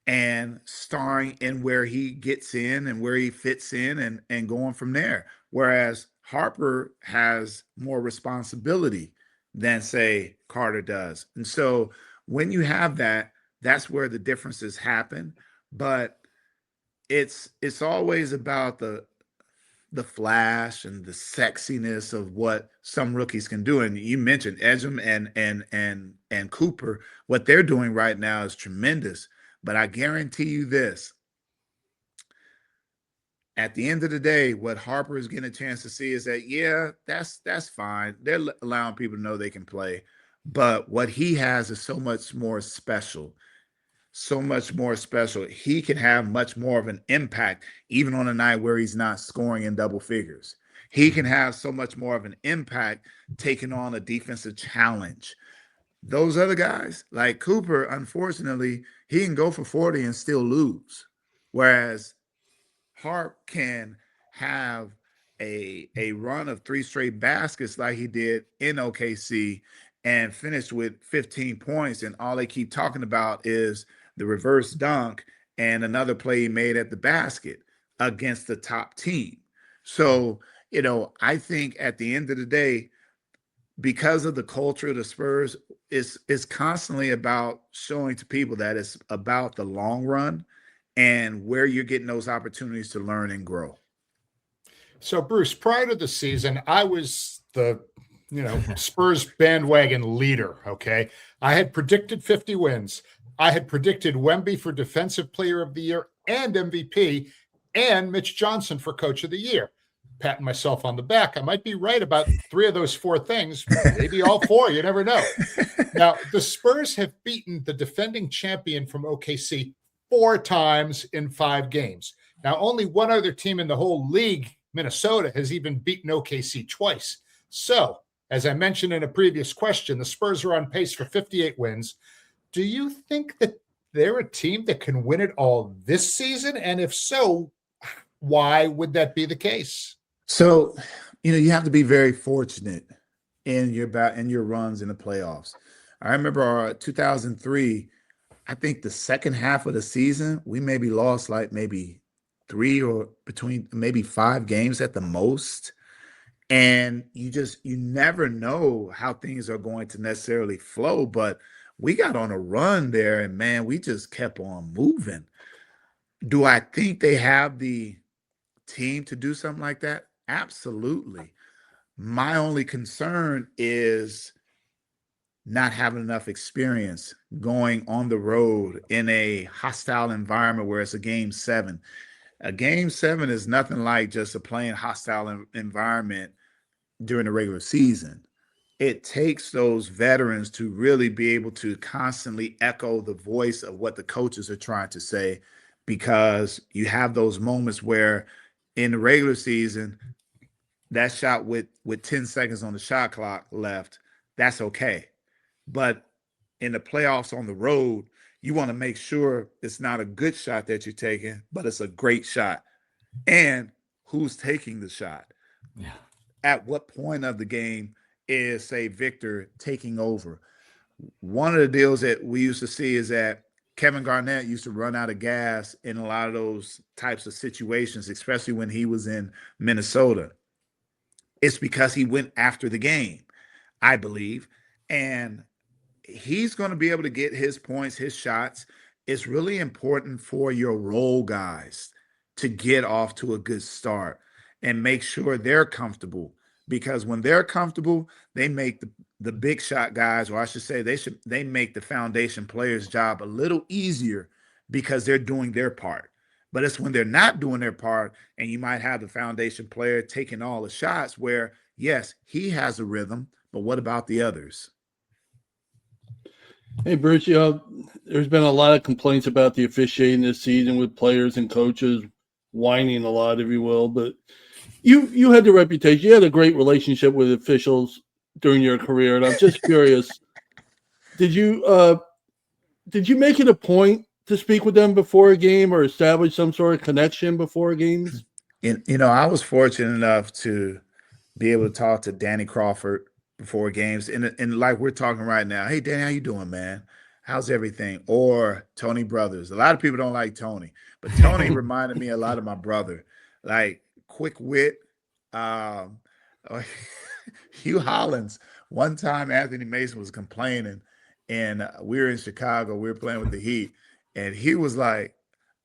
and starring in where he gets in and where he fits in and going from there. Whereas Harper has more responsibility than say Carter does. And so when you have that, that's where the differences happen. But it's always about the flash and the sexiness of what some rookies can do. And you mentioned Edgecombe and Cooper. What they're doing right now is tremendous. But I guarantee you this: at the end of the day, what Harper is getting a chance to see is that yeah, that's fine. They're allowing people to know they can play, but what he has is so much more special. So much more special. He can have much more of an impact, even on a night where he's not scoring in double figures. He can have so much more of an impact taking on a defensive challenge. Those other guys, like Cooper, unfortunately, he can go for 40 and still lose. Whereas Harp can have a run of three straight baskets like he did in OKC and finish with 15 points. And all they keep talking about is the reverse dunk and another play he made at the basket against the top team. So, I think at the end of the day, because of the culture of the Spurs, is constantly about showing to people that it's about the long run and where you're getting those opportunities to learn and grow. So, Bruce, prior to the season, I was the Spurs bandwagon leader. Okay, I had predicted 50 wins. I had predicted Wemby for Defensive Player of the Year and MVP, and Mitch Johnson for Coach of the Year. Patting myself on the back. I might be right about 3 of those 4 things, maybe all 4. You never know. Now, the Spurs have beaten the defending champion from OKC 4 times in 5 games. Now, only one other team in the whole league, Minnesota, has even beaten OKC twice. So, as I mentioned in a previous question, the Spurs are on pace for 58 wins. Do you think that they're a team that can win it all this season? And if so, why would that be the case? So, you have to be very fortunate in your runs in the playoffs. I remember 2003. I think the second half of the season, we maybe lost like maybe 3 or between maybe 5 games at the most. And you never know how things are going to necessarily flow. But we got on a run there, and man, we just kept on moving. Do I think they have the team to do something like that? Absolutely. My only concern is not having enough experience going on the road in a hostile environment where it's a game 7. A game 7 is nothing like just a playing hostile environment during the regular season. It takes those veterans to really be able to constantly echo the voice of what the coaches are trying to say, because you have those moments where in the regular season, that shot with 10 seconds on the shot clock left, that's okay. But in the playoffs on the road, you want to make sure it's not a good shot that you're taking, but it's a great shot. And who's taking the shot? Yeah. At what point of the game is, say, Victor taking over? One of the deals that we used to see is that Kevin Garnett used to run out of gas in a lot of those types of situations, especially when he was in Minnesota. It's because he went after the game, I believe. And he's going to be able to get his points, his shots. It's really important for your role guys to get off to a good start and make sure they're comfortable, because when they're comfortable, they make the big shot guys, or I should say they make the foundation players' job a little easier because they're doing their part. But it's when they're not doing their part, and you might have the foundation player taking all the shots where, yes, he has a rhythm, but what about the others? Hey, Bruce, there's been a lot of complaints about the officiating this season with players and coaches whining a lot, if you will. But you had the reputation. You had a great relationship with officials during your career, and I'm just curious, did you make it a point to speak with them before a game or establish some sort of connection before games? I was fortunate enough to be able to talk to Danny Crawford before games, and like we're talking right now. Hey, Danny, how you doing, man? How's everything? Or Tony Brothers. A lot of people don't like Tony, but Tony reminded me a lot of my brother. Like quick wit. Hugh Hollins. One time, Anthony Mason was complaining, and we were in Chicago. We were playing with the Heat, and he was like,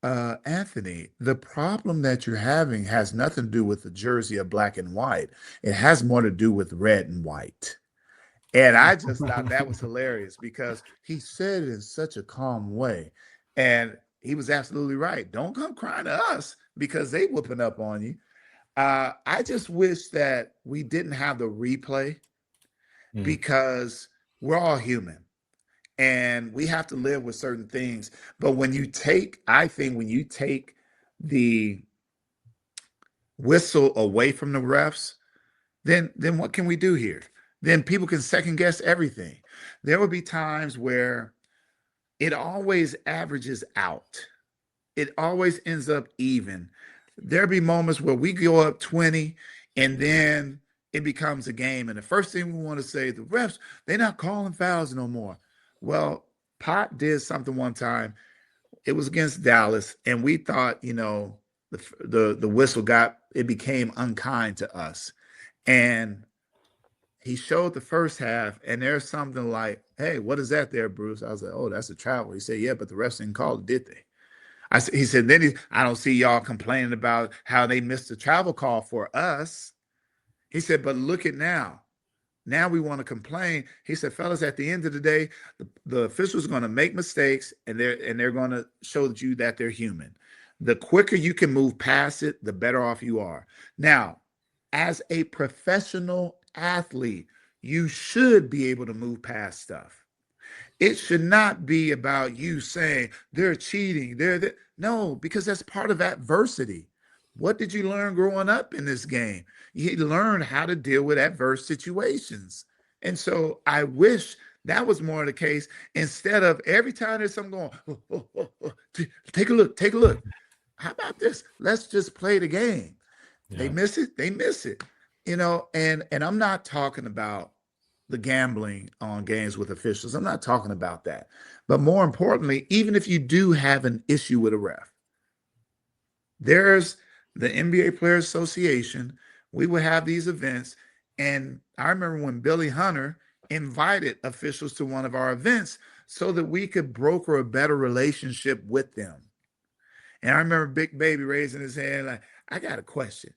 Anthony, the problem that you're having has nothing to do with the jersey of black and white. It has more to do with red and white. And I just thought that was hilarious because he said it in such a calm way. And he was absolutely right. Don't come crying to us because they whooping up on you. I just wish that we didn't have the replay because we're all human. And we have to live with certain things. But when you take the whistle away from the refs, then what can we do here? Then people can second guess everything. There will be times where it always averages out. It always ends up even. There'll be moments where we go up 20 and then it becomes a game. And the first thing we want to say, the refs, they're not calling fouls no more. Well, Pot did something one time. It was against Dallas, and we thought, the whistle became unkind to us. And he showed the first half, and there's something like, hey, what is that there, Bruce? I was like, oh, that's a travel. He said, yeah, but the refs didn't call it, did they? He said, I don't see y'all complaining about how they missed the travel call for us. He said, but look at now. Now we want to complain. He said, fellas, at the end of the day, the officials are going to make mistakes, and they're going to show you that they're human. The quicker you can move past it, the better off you are. Now, as a professional athlete, you should be able to move past stuff. It should not be about you saying they're cheating. No, because that's part of adversity. What did you learn growing up in this game? You learned how to deal with adverse situations. And so I wish that was more the case instead of every time there's something going, take a look. How about this? Let's just play the game. Yeah. They miss it. And I'm not talking about the gambling on games with officials. I'm not talking about that. But more importantly, even if you do have an issue with a ref, there's the NBA Players Association. We would have these events. And I remember when Billy Hunter invited officials to one of our events so that we could broker a better relationship with them. And I remember Big Baby raising his hand like, I got a question.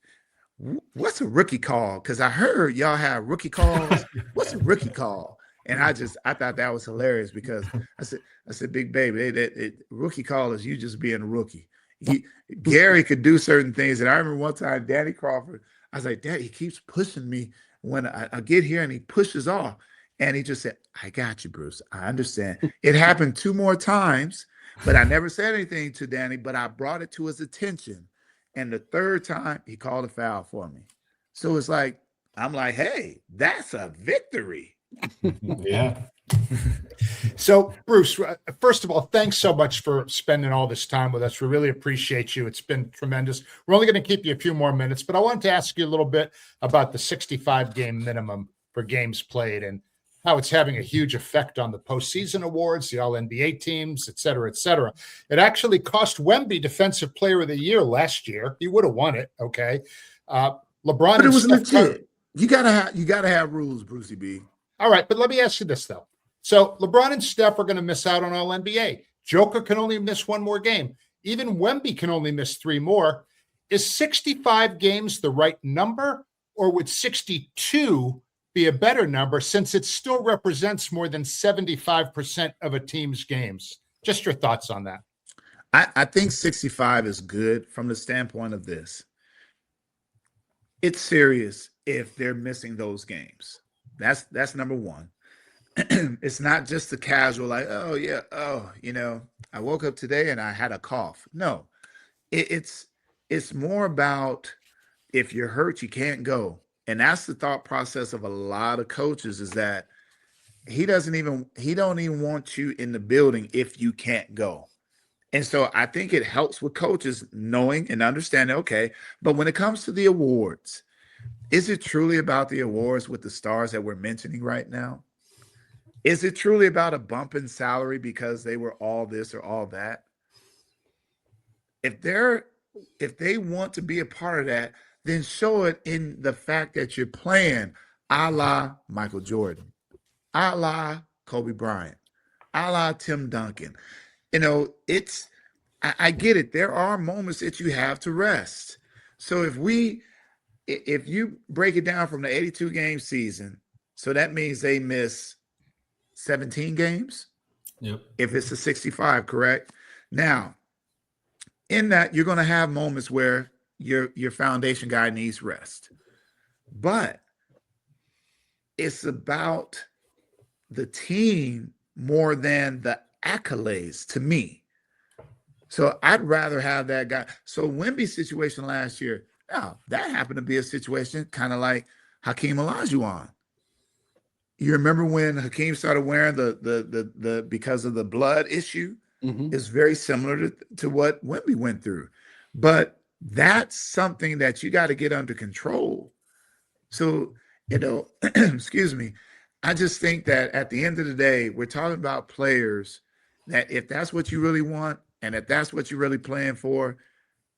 What's a rookie call? Because I heard y'all have rookie calls. What's a rookie call? And I thought that was hilarious because I said, Big Baby, rookie call is you just being a rookie. Gary could do certain things. And I remember one time, Danny Crawford, I was like, Dad, he keeps pushing me when I get here and he pushes off. And he just said, I got you, Bruce. I understand. It happened 2 more times, but I never said anything to Danny, but I brought it to his attention. And the 3rd time, he called a foul for me. So it's like, I'm like, hey, that's a victory. Yeah. So, Bruce, first of all, thanks so much for spending all this time with us. We really appreciate you. It's been tremendous. We're only going to keep you a few more minutes, but I wanted to ask you a little bit about the 65-game minimum for games played and how it's having a huge effect on the postseason awards, the All-NBA teams, et cetera, et cetera. It actually cost Wemby Defensive Player of the Year last year. He would have won it, okay? LeBron, but it was legit. You gotta have rules, Brucie B. All right, but let me ask you this though. So LeBron and Steph are going to miss out on All-NBA. Joker can only miss 1 more game. Even Wemby can only miss 3 more. Is 65 games the right number, or would 62 be a better number since it still represents more than 75% of a team's games? Just your thoughts on that. I think 65 is good from the standpoint of this. It's serious if they're missing those games. That's number one. It's not just the casual, like, oh yeah, I woke up today and I had a cough. No, it's more about if you're hurt, you can't go. And that's the thought process of a lot of coaches, is that he don't even want you in the building if you can't go. And so I think it helps with coaches knowing and understanding, okay, but when it comes to the awards, is it truly about the awards with the stars that we're mentioning right now? Is it truly about a bump in salary because they were all this or all that? If they want to be a part of that, then show it in the fact that you're playing a la Michael Jordan, a la Kobe Bryant, a la Tim Duncan. I get it. There are moments that you have to rest. So if you break it down from the 82 game season, so that means they miss 17 games. Yep. If it's a 65, correct? Now, in that, you're going to have moments where your foundation guy needs rest. But it's about the team more than the accolades to me. So I'd rather have that guy. So Wemby's situation last year, now that happened to be a situation kind of like Hakeem Olajuwon. You remember when Hakeem started wearing the because of the blood issue? Mm-hmm. It's very similar to what Wemby went through. But that's something that you got to get under control. So, excuse me, I just think that at the end of the day, we're talking about players that if that's what you really want and if that's what you're really playing for,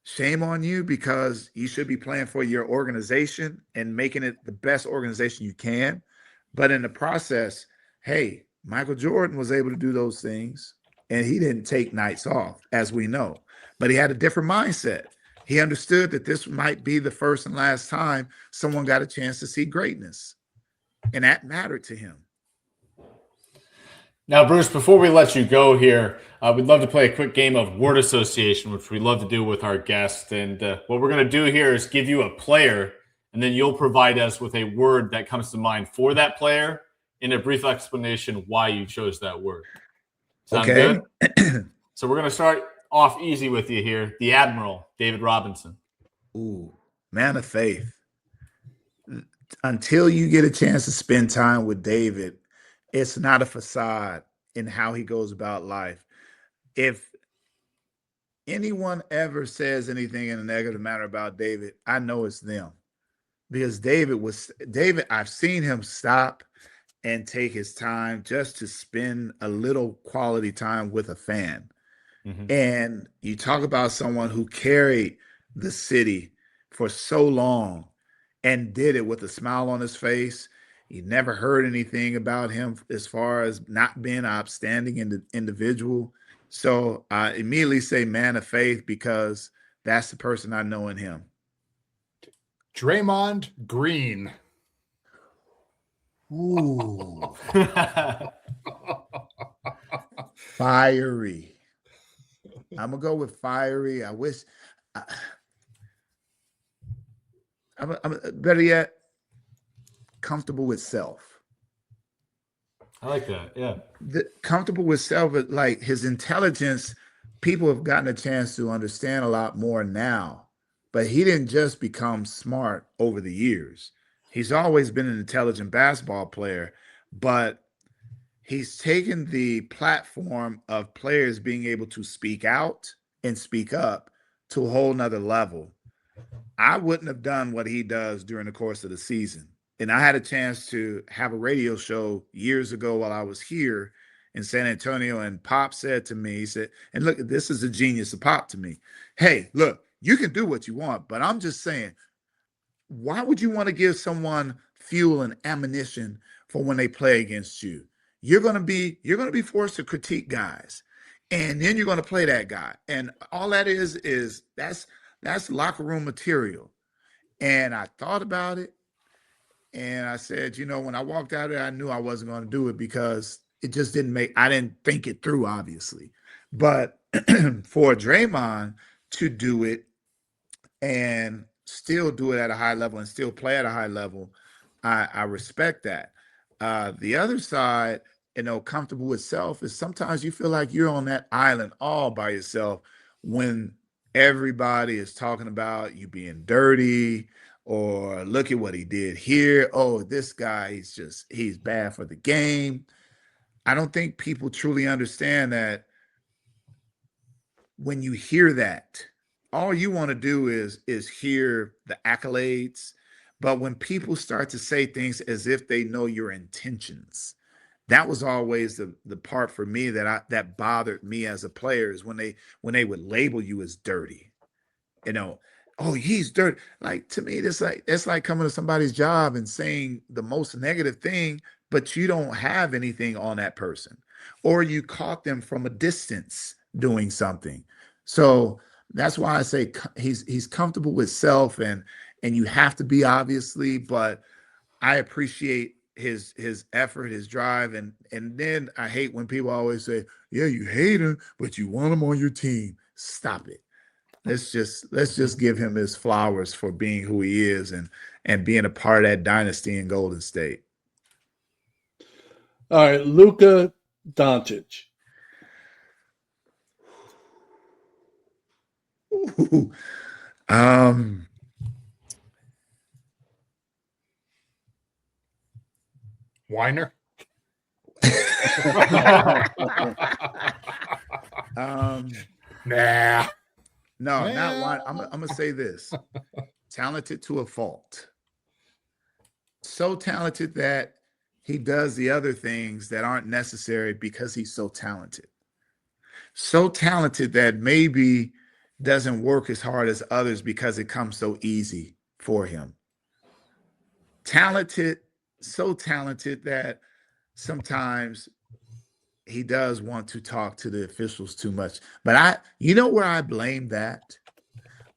shame on you, because you should be playing for your organization and making it the best organization you can. But in the process, hey, Michael Jordan was able to do those things and he didn't take nights off, as we know, but he had a different mindset. He understood that this might be the first and last time someone got a chance to see greatness, and that mattered to him. Now, Bruce, before we let you go here, we'd love to play a quick game of word association, which we love to do with our guests. And what we're going to do here is give you a player, and then you'll provide us with a word that comes to mind for that player and a brief explanation why you chose that word. Sound Okay. good? So we're going to start off easy with you here. The Admiral, David Robinson. Ooh, man of faith. Until you get a chance to spend time with David, it's not a facade in how he goes about life. If anyone ever says anything in a negative manner about David, I know it's them. Because David, I've seen him stop and take his time just to spend a little quality time with a fan. Mm-hmm. And you talk about someone who carried the city for so long and did it with a smile on his face. You never heard anything about him as far as not being an outstanding individual. So I immediately say man of faith, because that's the person I know in him. Draymond Green. Ooh. Fiery. I'm going to go with fiery. I wish. I'm better yet, comfortable with self. I like that. Yeah. Comfortable with self, but like his intelligence, people have gotten a chance to understand a lot more now. But he didn't just become smart over the years. He's always been an intelligent basketball player, but he's taken the platform of players being able to speak out and speak up to a whole nother level. I wouldn't have done what he does during the course of the season. And I had a chance to have a radio show years ago while I was here in San Antonio. And Pop said to me, he said, and look, this is a genius of Pop to me. Hey, look, you can do what you want, but I'm just saying, why would you want to give someone fuel and ammunition for when they play against you? You're going to be forced to critique guys, and then you're going to play that guy. And all that is that's locker room material. And I thought about it, And I said, when I walked out of there, I knew I wasn't going to do it because it just I didn't think it through, obviously. But for Draymond to do it and still do it at a high level and still play at a high level, I respect that. The other side, comfortable with self is sometimes you feel like you're on that island all by yourself when everybody is talking about you being dirty or look at what he did here. Oh, this guy, he's bad for the game. I don't think people truly understand that when you hear that, all you want to do is hear the accolades. But when people start to say things as if they know your intentions, that was always the part for me that bothered me as a player is when they would label you as dirty. Oh, he's dirty. Like, to me, it's like coming to somebody's job and saying the most negative thing, but you don't have anything on that person, or you caught them from a distance doing something. So that's why I say he's comfortable with self, and you have to be, obviously, but I appreciate his effort, his drive, and then I hate when people always say, yeah, you hate him, but you want him on your team. Stop it. Let's just give him his flowers for being who he is and being a part of that dynasty in Golden State. All right, Luka Doncic. Ooh. Weiner. Nah. No, not one. I'm gonna say this: talented to a fault. So talented that he does the other things that aren't necessary because he's so talented. So talented that maybe doesn't work as hard as others because it comes so easy for him. Talented, so talented that sometimes he does want to talk to the officials too much. But where I blame that?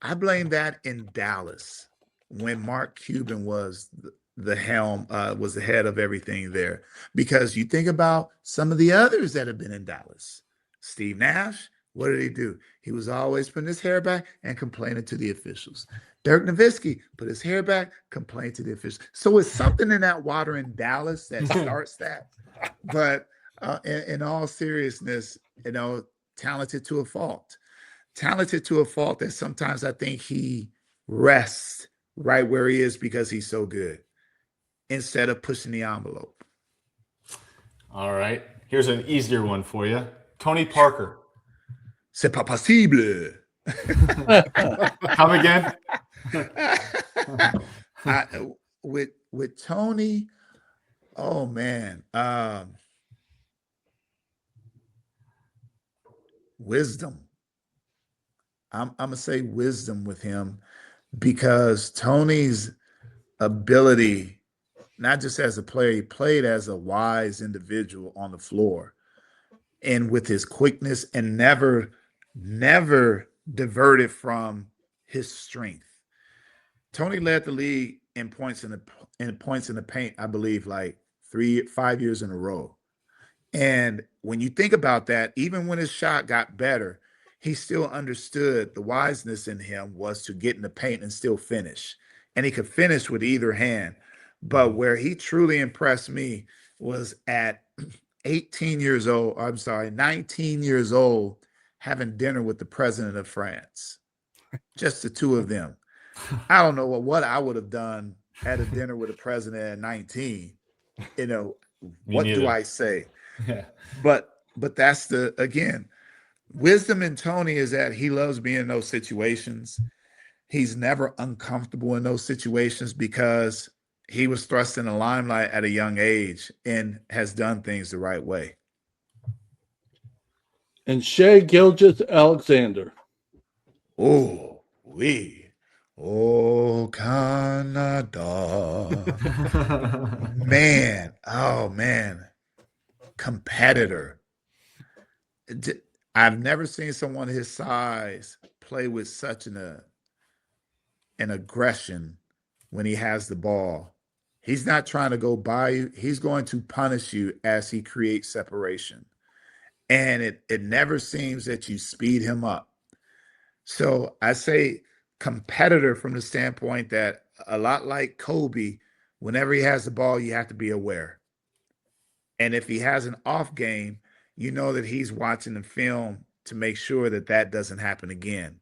I blame that in Dallas when Mark Cuban was the helm, was the head of everything there. Because you think about some of the others that have been in Dallas. Steve Nash, what did he do? He was always putting his hair back and complaining to the officials. Dirk Nowitzki put his hair back, complained to the officials. So it's something in that water in Dallas that starts that. But in all seriousness, talented to a fault. Talented to a fault that sometimes I think he rests right where he is because he's so good instead of pushing the envelope. All right. Here's an easier one for you. Tony Parker. C'est pas possible. Come again? With Tony, oh man, wisdom. I'm gonna say wisdom with him because Tony's ability, not just as a player, he played as a wise individual on the floor, and with his quickness, and never diverted from his strength. Tony led the league in points in the paint, I believe, like 5 years in a row. And when you think about that, even when his shot got better, he still understood the wiseness in him was to get in the paint and still finish. And he could finish with either hand. But where he truly impressed me was at 19 years old, having dinner with the president of France. Just the two of them. I don't know what I would have done at a dinner with a president at 19. What do I say? Yeah. But that's again, wisdom in Tony is that he loves being in those situations. He's never uncomfortable in those situations because he was thrust in the limelight at a young age and has done things the right way. And Shea Gilgeous-Alexander. Oh, Canada. Man, oh man. Competitor. I've never seen someone his size play with such an aggression when he has the ball He's not trying to go by you. He's going to punish you as he creates separation. And it never seems that you speed him up. So I say competitor from the standpoint that a lot like Kobe, whenever he has the ball, you have to be aware. And if he has an off game, you know that he's watching the film to make sure that that doesn't happen again.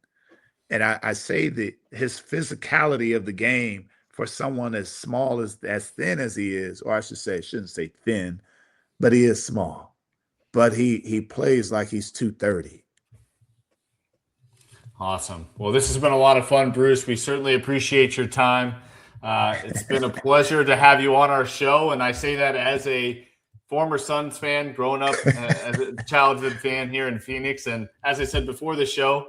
And I say that his physicality of the game for someone as small as thin as he is, or I should say, I shouldn't say thin, but he is small. But he plays like he's 230. Awesome. Well, this has been a lot of fun, Bruce. We certainly appreciate your time. It's been a pleasure to have you on our show, and I say that as a former Suns fan, growing up as a childhood fan here in Phoenix. And as I said before the show,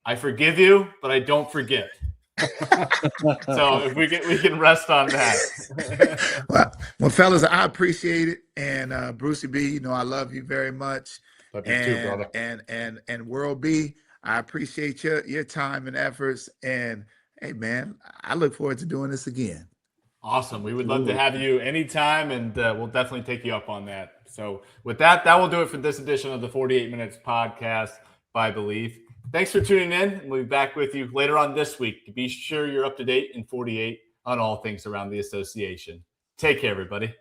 I forgive you, but I don't forget. So if we can rest on that. Well, fellas, I appreciate it, and Brucie B, you know I love you very much. Love you too, brother. And World B, I appreciate your time and efforts. And hey, man, I look forward to doing this again. Awesome. We would love to have you anytime, and we'll definitely take you up on that. So with that will do it for this edition of the 48 Minutes Podcast by Believe. Thanks for tuning in. We'll be back with you later on this week. Be sure you're up to date in 48 on all things around the association. Take care, everybody.